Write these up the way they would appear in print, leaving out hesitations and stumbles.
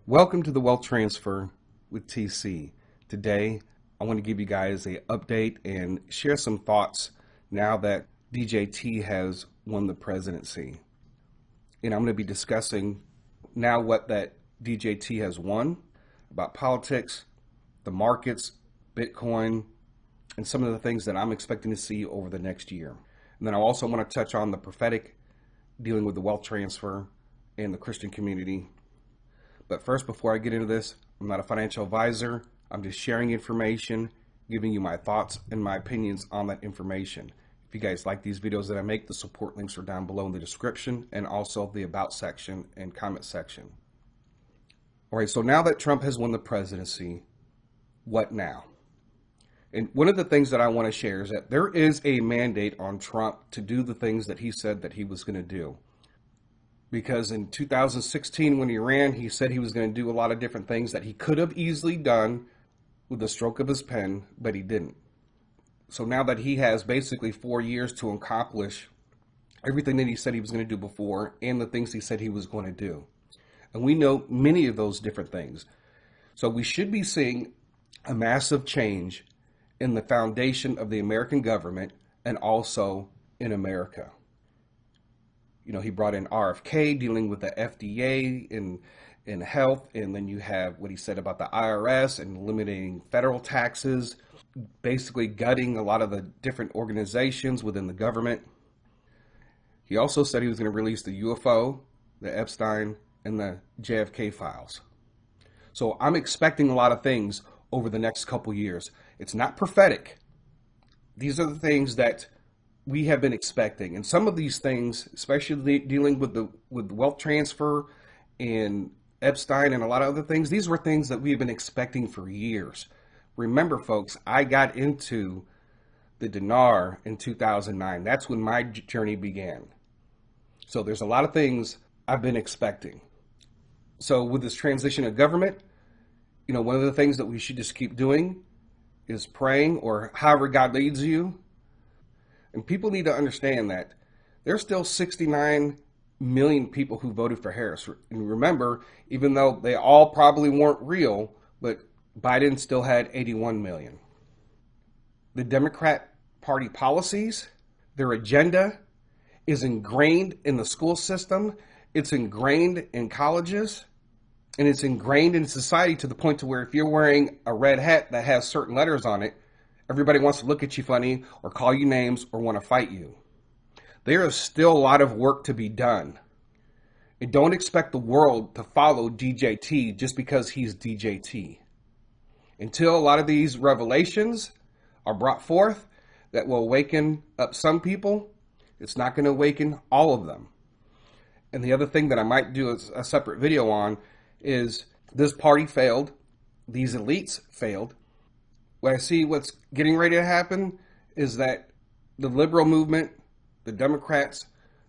Welcome to the Wealth Transfer with TC. Today, I want to give you guys an update and share some thoughts now that DJT has won the presidency. And I'm going to be discussing now what that DJT has won, about politics, the markets, Bitcoin, and some of the things that I'm expecting to see over the next year. And then I also want to touch on the prophetic, dealing with the wealth transfer and the Christian community. But first, before I get into this, I'm not a financial advisor. I'm just sharing information, giving you my thoughts and my opinions on that information. If you guys like these videos that I make, the support links are down below in the description and also the about section and comment section. All right, so now that Trump has won the presidency, what now? And one of the things that I want to share is that there is a mandate on Trump to do the things that he said that he was going to do. Because in 2016, when he ran, he said he was going to do a lot of different things that he could have easily done with the stroke of his pen, but he didn't. So now that he has basically 4 years to accomplish everything that he said he was going to do before and the things he said he was going to do. And we know many of those different things. So we should be seeing a massive change in the foundation of the American government and also in America. You know, he brought in RFK dealing with the FDA in health, and then you have what he said about the IRS and eliminating federal taxes, basically gutting a lot of the different organizations within the government. He also said he was going to release the UFO, the Epstein, and the JFK files. So I'm expecting a lot of things over the next couple years. It's not prophetic. These are the things that we have been expecting, and some of these things, especially dealing with wealth transfer and Epstein and a lot of other things, these were things that we have been expecting for years. Remember, folks, I got into the dinar in 2009. That's when my journey began. So there's a lot of things I've been expecting. So with this transition of government, you know, one of the things that we should just keep doing is praying, or however God leads you. And people need to understand that there's still 69 million people who voted for Harris. And remember, even though they all probably weren't real, but Biden still had 81 million. The Democrat Party policies, their agenda is ingrained in the school system. It's ingrained in colleges, and it's ingrained in society to the point to where if you're wearing a red hat that has certain letters on it, everybody wants to look at you funny or call you names or want to fight you. There is still a lot of work to be done. And don't expect the world to follow DJT just because he's DJT. Until a lot of these revelations are brought forth that will awaken up some people, it's not going to awaken all of them. And the other thing that I might do a separate video on is this party failed. These elites failed. What I see what's getting ready to happen is that the liberal movement, the Democrats,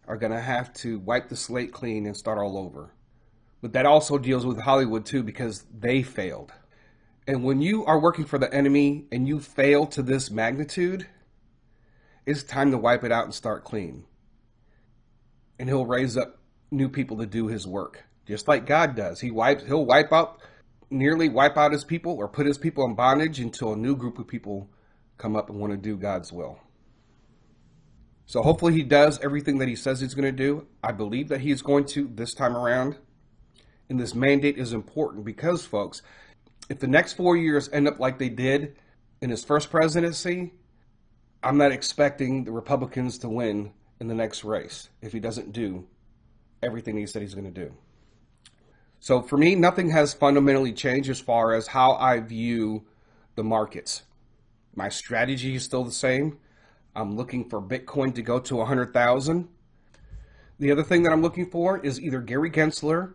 are going to have to wipe the slate clean and start all over. But that also deals with Hollywood too, because they failed. And when you are working for the enemy and you fail to this magnitude, it's time to wipe it out and start clean. And he'll raise up new people to do his work, just like God does. He'll nearly wipe out his people or put his people in bondage until a new group of people come up and want to do God's will. So hopefully he does everything that he says he's going to do. I believe that he's going to this time around. And this mandate is important because, folks, if the next 4 years end up like they did in his first presidency, I'm not expecting the Republicans to win in the next race if he doesn't do everything he said he's going to do. So for me, nothing has fundamentally changed as far as how I view the markets. My strategy is still the same. I'm looking for Bitcoin to go to 100,000. The other thing that I'm looking for is either Gary Gensler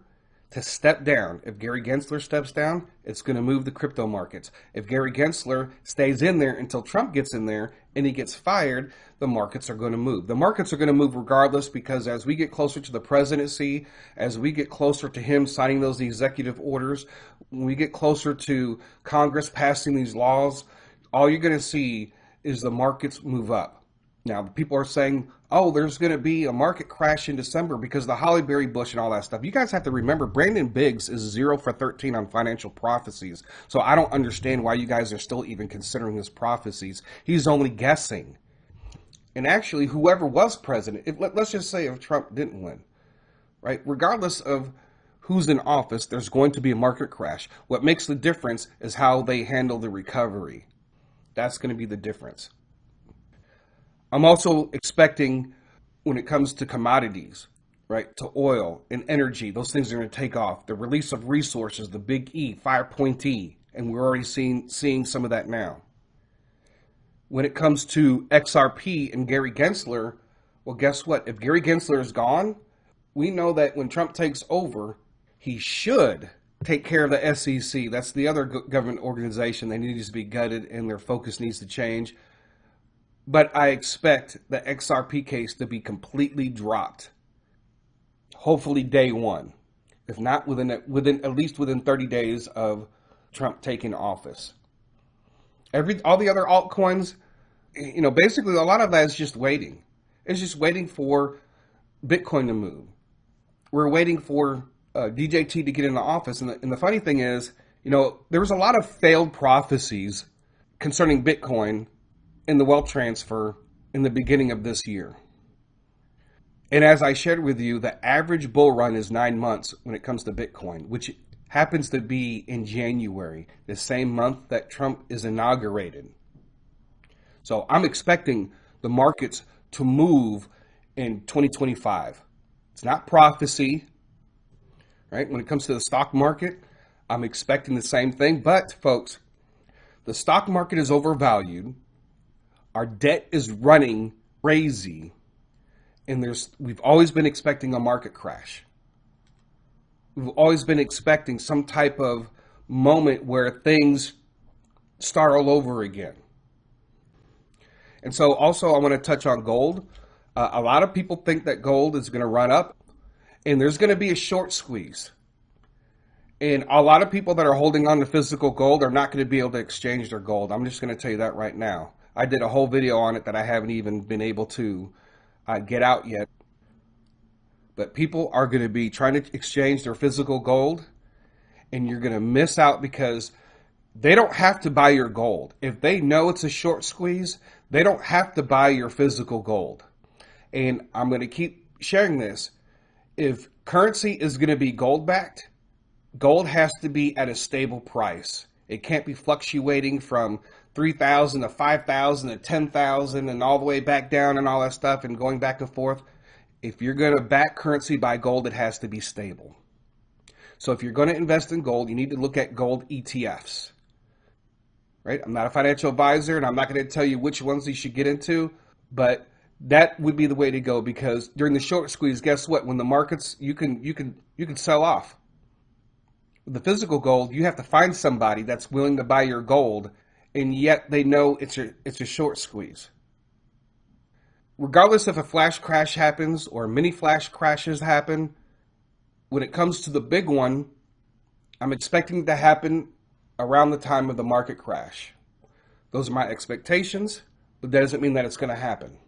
to step down. If Gary Gensler steps down, it's going to move the crypto markets. If Gary Gensler stays in there until Trump gets in there and he gets fired, the markets are going to move. The markets are going to move regardless, because as we get closer to the presidency, as we get closer to him signing those executive orders, when we get closer to Congress passing these laws, all you're going to see is the markets move up. Now, people are saying, oh, there's going to be a market crash in December because of the Hollyberry Bush and all that stuff. You guys have to remember, Brandon Biggs is 0 for 13 on financial prophecies. So I don't understand why you guys are still even considering his prophecies. He's only guessing. And actually, whoever was president, let's just say if Trump didn't win, right? Regardless of who's in office, there's going to be a market crash. What makes the difference is how they handle the recovery. That's going to be the difference. I'm also expecting, when it comes to commodities, right, to oil and energy, those things are going to take off. The release of resources, the big E, 5.E, and we're already seeing some of that now. When it comes to XRP and Gary Gensler, well, guess what? If Gary Gensler is gone, we know that when Trump takes over, he should take care of the SEC. That's the other government organization. They need to be gutted and their focus needs to change. But I expect the XRP case to be completely dropped. Hopefully day one, if not within at least within 30 days of Trump taking office. All the other altcoins, basically a lot of that is just waiting. It's just waiting for Bitcoin to move. We're waiting for DJT to get into office. And the funny thing is, there was a lot of failed prophecies concerning Bitcoin in the wealth transfer in the beginning of this year. And as I shared with you, the average bull run is 9 months when it comes to Bitcoin, which happens to be in January, the same month that Trump is inaugurated. So I'm expecting the markets to move in 2025. It's not prophecy, right? When it comes to the stock market, I'm expecting the same thing. But folks, the stock market is overvalued. Our debt is running crazy, and we've always been expecting a market crash. We've always been expecting some type of moment where things start all over again. And so also I want to touch on gold. A lot of people think that gold is going to run up, and there's going to be a short squeeze. And a lot of people that are holding on to physical gold are not going to be able to exchange their gold. I'm just going to tell you that right now. I did a whole video on it that I haven't even been able to get out yet. But people are going to be trying to exchange their physical gold, and you're going to miss out because they don't have to buy your gold. If they know it's a short squeeze, they don't have to buy your physical gold. And I'm going to keep sharing this. If currency is going to be gold backed, gold has to be at a stable price. It can't be fluctuating from 3,000 to 5,000 to 10,000 and all the way back down and all that stuff and going back and forth. If you're going to back currency by gold, it has to be stable. So if you're going to invest in gold, you need to look at gold ETFs. Right? I'm not a financial advisor, and I'm not going to tell you which ones you should get into, but that would be the way to go, because during the short squeeze, guess what? When the markets, you can sell off. With the physical gold, you have to find somebody that's willing to buy your gold, and yet they know it's a short squeeze. Regardless if a flash crash happens or many flash crashes happen, when it comes to the big one, I'm expecting it to happen around the time of the market crash. Those are my expectations, but that doesn't mean that it's going to happen.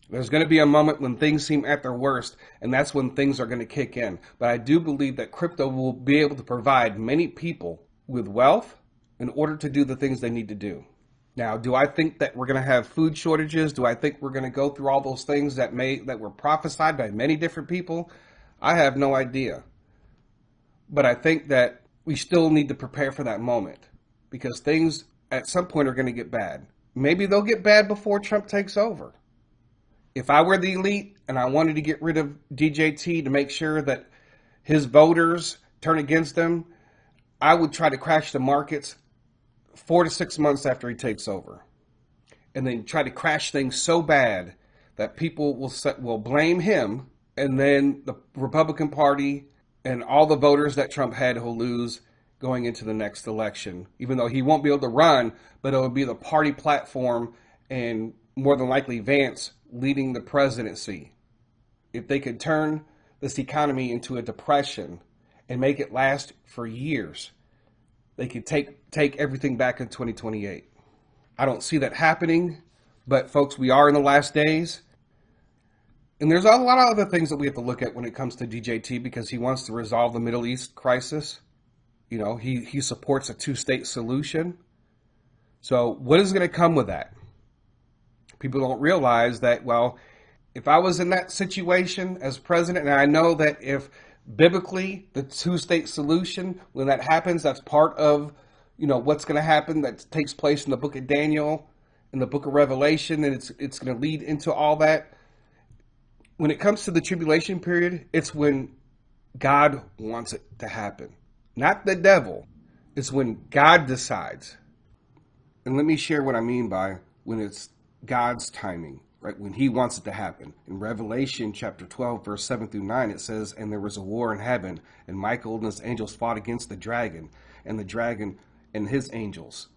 There's going to be a moment when things seem at their worst, and that's when things are going to kick in. But I do believe that crypto will be able to provide many people with wealth in order to do the things they need to do. Now, do I think that we're going to have food shortages? Do I think we're going to go through all those things that were prophesied by many different people? I have no idea. But I think that we still need to prepare for that moment, because things at some point are going to get bad. Maybe they'll get bad before Trump takes over. If I were the elite and I wanted to get rid of DJT to make sure that his voters turn against him, I would try to crash the markets 4 to 6 months after he takes over, and then try to crash things so bad that people will blame him, and then the Republican Party and all the voters that Trump had will lose going into the next election, even though he won't be able to run, but it will be the party platform and more than likely Vance leading the presidency. If they could turn this economy into a depression and make it last for years, they could take everything back in 2028. I don't see that happening, But folks, we are in the last days. And there's a lot of other things that we have to look at when it comes to DJT because he wants to resolve the Middle East crisis. You know, he supports a two-state solution. So what is going to come with that? People don't realize that, well, if I was in that situation as president, and I know that if biblically the two-state solution, when that happens, that's part of, you know, what's going to happen, that takes place in the book of Daniel, in the book of Revelation, and it's going to lead into all that. When it comes to the tribulation period, it's when God wants it to happen. Not the devil. It's when God decides. And let me share what I mean by when it's God's timing, right? When he wants it to happen. In Revelation chapter 12, verse 7 through 9, it says, "And there was a war in heaven, and Michael and his angels fought against the dragon and his angels.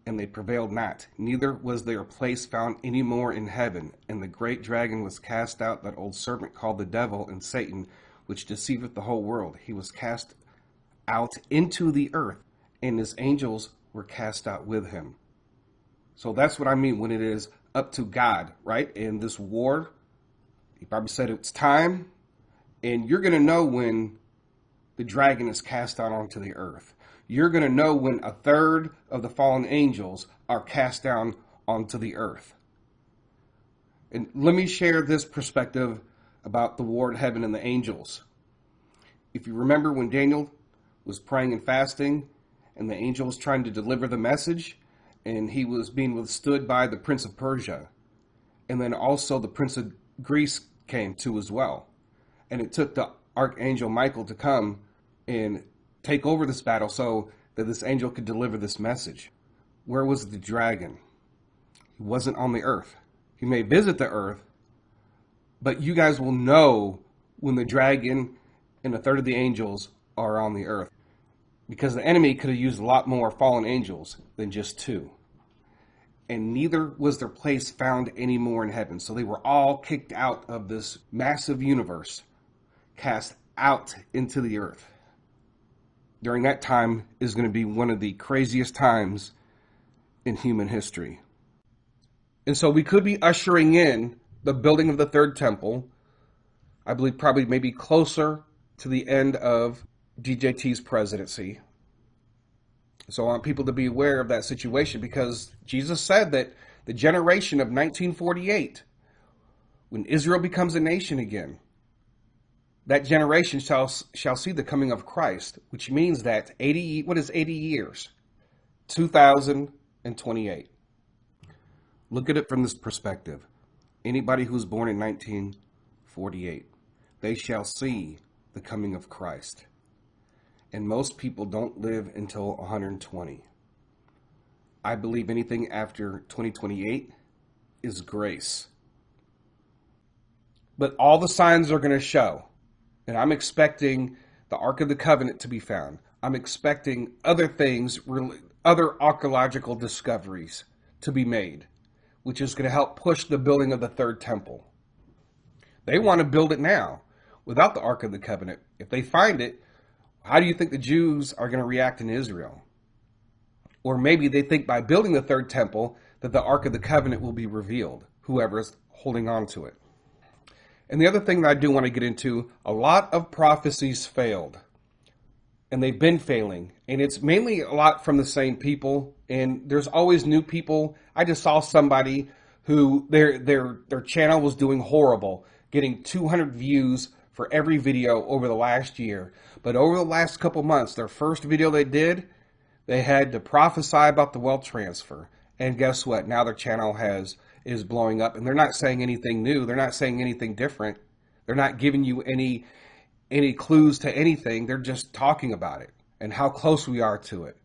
And they prevailed not, neither was their place found any more in heaven. And the great dragon was cast out, that old serpent called the devil and Satan, which deceiveth the whole world. He was cast out into the earth, and his angels were cast out with him." So that's what I mean when it is up to God, right? In this war, he probably said it's time, and you're going to know when the dragon is cast out onto the earth. You're going to know when a third of the fallen angels are cast down onto the earth. And let me share this perspective about the war in heaven and the angels. If you remember when Daniel was praying and fasting, and the angel was trying to deliver the message, and he was being withstood by the prince of Persia. And then also the prince of Greece came too as well. And it took the archangel Michael to come and take over this battle so that this angel could deliver this message. Where was the dragon? He wasn't on the earth. He may visit the earth, but you guys will know when the dragon and a third of the angels are on the earth. Because the enemy could have used a lot more fallen angels than just two. And neither was their place found anymore in heaven. So they were all kicked out of this massive universe, cast out into the earth. During that time is going to be one of the craziest times in human history. And so we could be ushering in the building of the third temple. I believe probably maybe closer to the end of DJT's presidency. So I want people to be aware of that situation because Jesus said that the generation of 1948, when Israel becomes a nation again, that generation shall see the coming of Christ, which means that 80 years? 2028. Look at it from this perspective. Anybody who's born in 1948, they shall see the coming of Christ. And most people don't live until 120. I believe anything after 2028 is grace. But all the signs are going to show. And I'm expecting the Ark of the Covenant to be found. I'm expecting other things, other archaeological discoveries to be made, which is going to help push the building of the third temple. They want to build it now without the Ark of the Covenant. If they find it, how do you think the Jews are going to react in Israel? Or maybe they think by building the third temple that the Ark of the Covenant will be revealed, whoever is holding on to it. And the other thing that I do want to get into, a lot of prophecies failed. And they've been failing. And it's mainly a lot from the same people. And there's always new people. I just saw somebody who their channel was doing horrible, getting 200 views for every video over the last year. But over the last couple months, their first video they did, they had to prophesy about the wealth transfer. And guess what? Now their channel is blowing up, and they're not saying anything new. They're not saying anything different. They're not giving you any clues to anything. They're just talking about it and how close we are to it,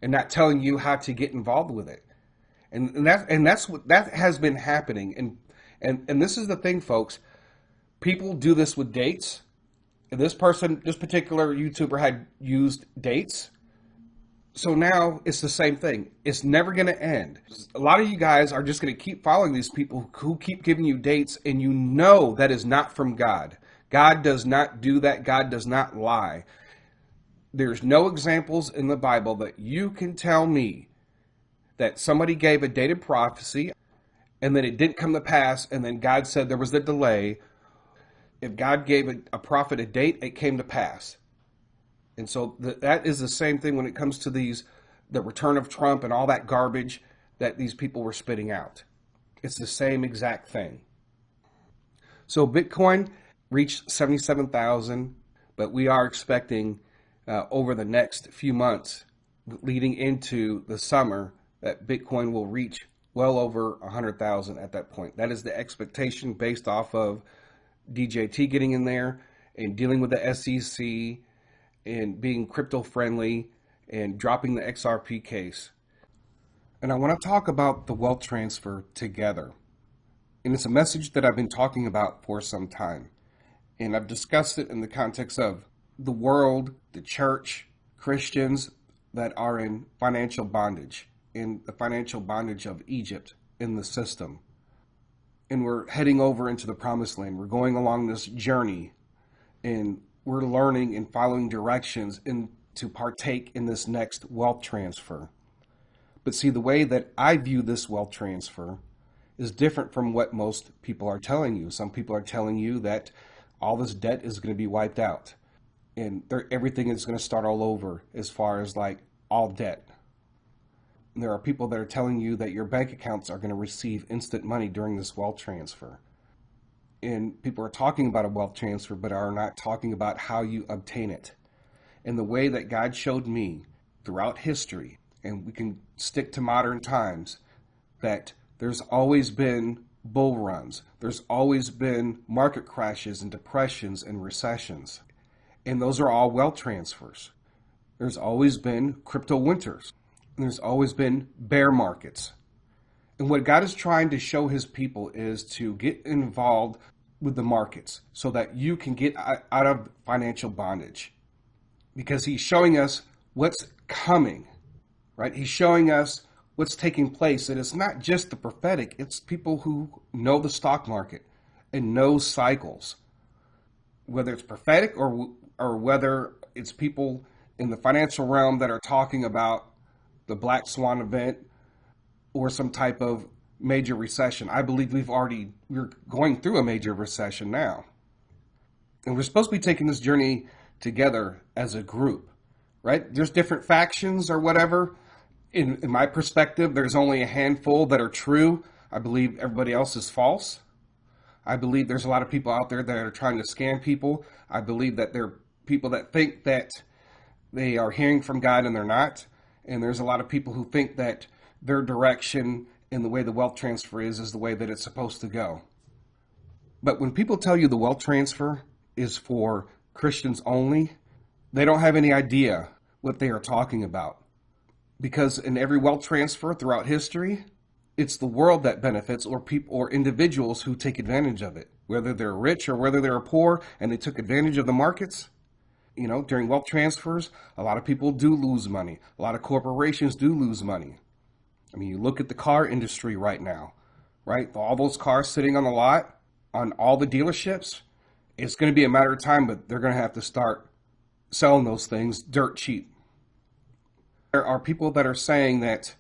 and not telling you how to get involved with it. And that's what that has been happening. And this is the thing, folks. People do this with dates. And this particular YouTuber had used dates. So now it's the same thing. It's never going to end. A lot of you guys are just going to keep following these people who keep giving you dates, and you know that is not from God. God does not do that. God does not lie. There's no examples in the Bible that you can tell me that somebody gave a dated prophecy and then it didn't come to pass, and then God said there was a delay. If God gave a prophet a date, it came to pass. And so that is the same thing when it comes to the return of Trump and all that garbage that these people were spitting out. It's the same exact thing. So Bitcoin reached 77,000, but we are expecting over the next few months leading into the summer that Bitcoin will reach well over 100,000 at that point. That is the expectation based off of DJT getting in there and dealing with the SEC and being crypto friendly and dropping the XRP case. And I want to talk about the wealth transfer together. And it's a message that I've been talking about for some time. And I've discussed it in the context of the world, the church, Christians that are in financial bondage, in the financial bondage of Egypt in the system. And we're heading over into the promised land. We're going along this journey and we're learning and following directions to partake in this next wealth transfer. But see, the way that I view this wealth transfer is different from what most people are telling you. Some people are telling you that all this debt is going to be wiped out and everything is going to start all over as far as like all debt. And there are people that are telling you that your bank accounts are going to receive instant money during this wealth transfer. And people are talking about a wealth transfer, but are not talking about how you obtain it. And the way that God showed me throughout history, and we can stick to modern times, that there's always been bull runs. There's always been market crashes and depressions and recessions. And those are all wealth transfers. There's always been crypto winters. And there's always been bear markets. And what God is trying to show his people is to get involved with the markets so that you can get out of financial bondage. Because he's showing us what's coming, right? He's showing us what's taking place. And it's not just the prophetic. It's people who know the stock market and know cycles. Whether it's prophetic or whether it's people in the financial realm that are talking about the black swan event or some type of major recession. I believe we're going through a major recession now. And we're supposed to be taking this journey together as a group, right? There's different factions or whatever. In my perspective, there's only a handful that are true. I believe everybody else is false. I believe there's a lot of people out there that are trying to scam people. I believe that there are people that think that they are hearing from God and they're not. And there's a lot of people who think that their direction in the way the wealth transfer is the way that it's supposed to go. But when people tell you the wealth transfer is for Christians only, they don't have any idea what they are talking about. Because in every wealth transfer throughout history, it's the world that benefits or people or individuals who take advantage of it, whether they're rich or whether they're poor and they took advantage of the markets. You know, during wealth transfers, a lot of people do lose money. A lot of corporations do lose money. I mean, you look at the car industry right now, right? All those cars sitting on the lot, on all the dealerships, it's going to be a matter of time, but they're going to have to start selling those things dirt cheap. There are people that are saying that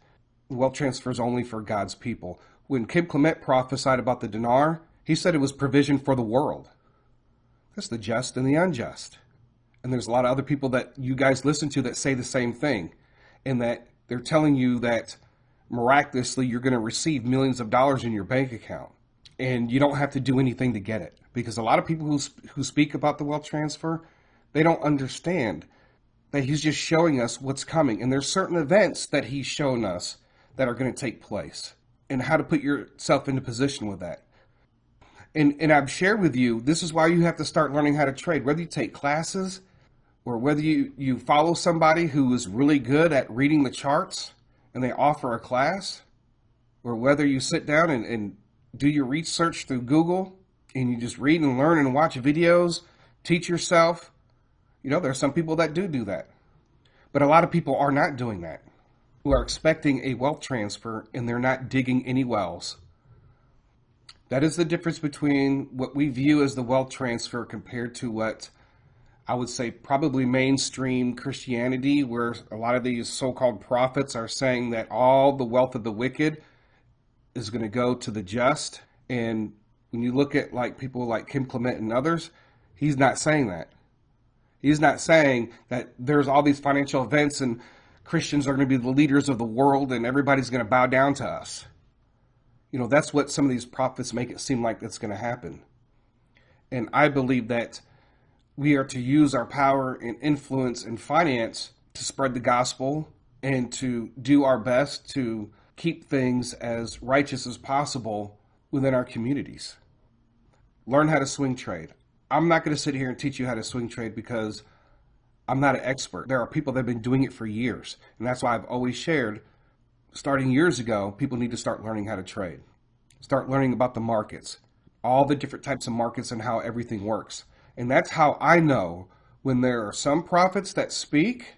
wealth transfer is only for God's people. When Kim Clement prophesied about the dinar, he said it was provision for the world. That's the just and the unjust. And there's a lot of other people that you guys listen to that say the same thing, and that they're telling you that miraculously you're going to receive millions of dollars in your bank account and you don't have to do anything to get it. Because a lot of people who speak about the wealth transfer, they don't understand that he's just showing us what's coming. And there's certain events that he's shown us that are going to take place and how to put yourself into position with that. And I've shared with you, this is why you have to start learning how to trade, whether you take classes or whether you follow somebody who is really good at reading the charts and they offer a class, or whether you sit down and do your research through Google and you just read and learn and watch videos, teach yourself. You know, there are some people that do that. But a lot of people are not doing that, who are expecting a wealth transfer and they're not digging any wells. That is the difference between what we view as the wealth transfer compared to what I would say probably mainstream Christianity, where a lot of these so-called prophets are saying that all the wealth of the wicked is going to go to the just. And when you look at like people like Kim Clement and others, he's not saying that. He's not saying that there's all these financial events and Christians are going to be the leaders of the world and everybody's going to bow down to us. You know, that's what some of these prophets make it seem like that's going to happen. And I believe that we are to use our power and influence and finance to spread the gospel and to do our best to keep things as righteous as possible within our communities. Learn how to swing trade. I'm not going to sit here and teach you how to swing trade because I'm not an expert. There are people that have been doing it for years. And that's why I've always shared, starting years ago, people need to start learning how to trade. Start learning about the markets, all the different types of markets and how everything works. And that's how I know when there are some prophets that speak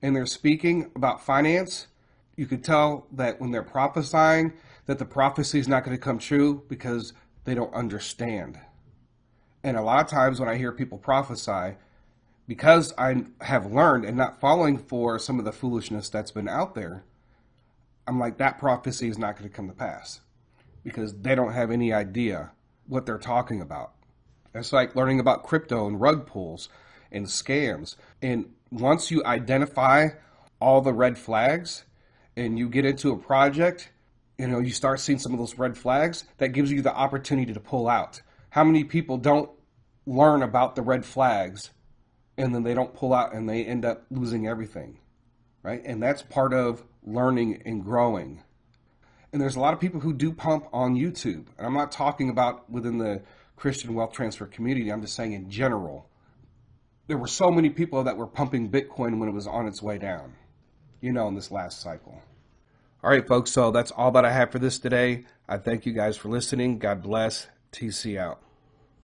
and they're speaking about finance, you could tell that when they're prophesying that the prophecy is not going to come true because they don't understand. And a lot of times when I hear people prophesy, because I have learned and not falling for some of the foolishness that's been out there, I'm like, that prophecy is not going to come to pass because they don't have any idea what they're talking about. It's like learning about crypto and rug pulls and scams. And once you identify all the red flags and you get into a project, you know, you start seeing some of those red flags, that gives you the opportunity to pull out. How many people don't learn about the red flags and then they don't pull out and they end up losing everything, right? And that's part of learning and growing. And there's a lot of people who do pump on YouTube. And I'm not talking about within the Christian wealth transfer community. I'm just saying in general. There were so many people that were pumping Bitcoin when it was on its way down, you know, in this last cycle. All right, folks. So that's all that I have for this today. I thank you guys for listening. God bless. TC out.